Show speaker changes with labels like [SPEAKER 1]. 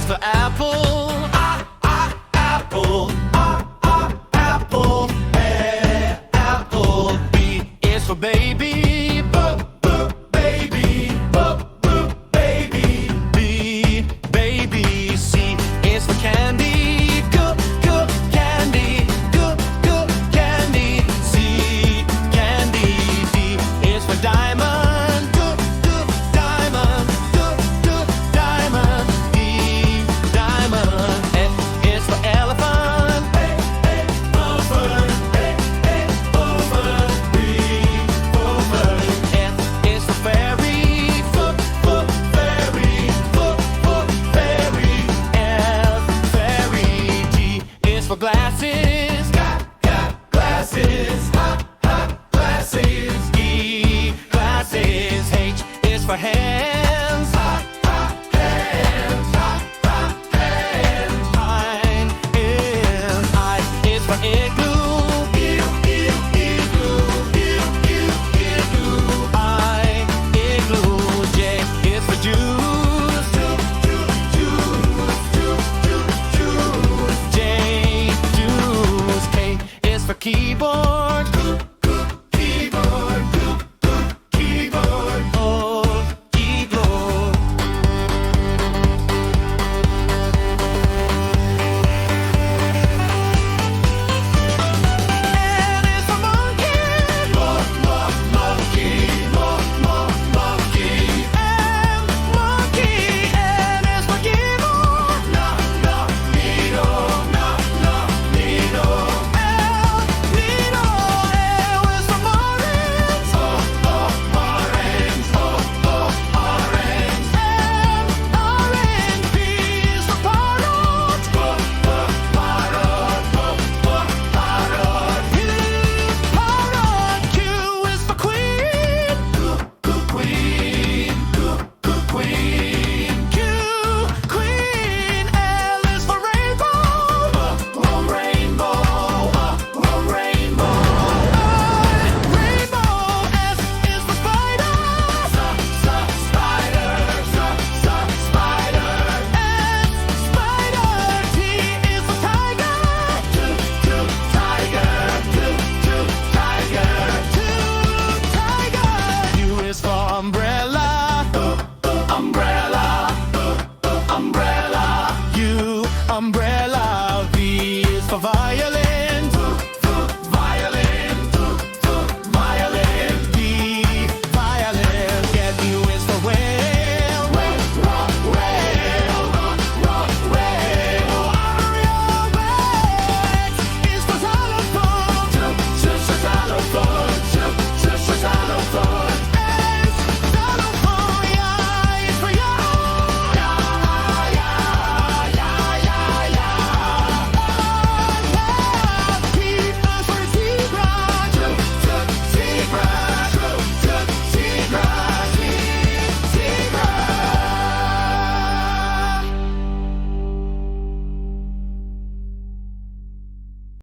[SPEAKER 1] S for apple. Apple. Apple. Apple. B is for baby. Baby. Baby. B, baby. C is for candy. Candy. Candy. C, candy. D is for diamond. Diamond. Diamond. D, diamond. F is for elephant. Elephant. Elephant. F is for fairy. Fairy. Fairy. F, fairy. G is for glasses. Glasses. Glasses. E, glasses. H is for hair.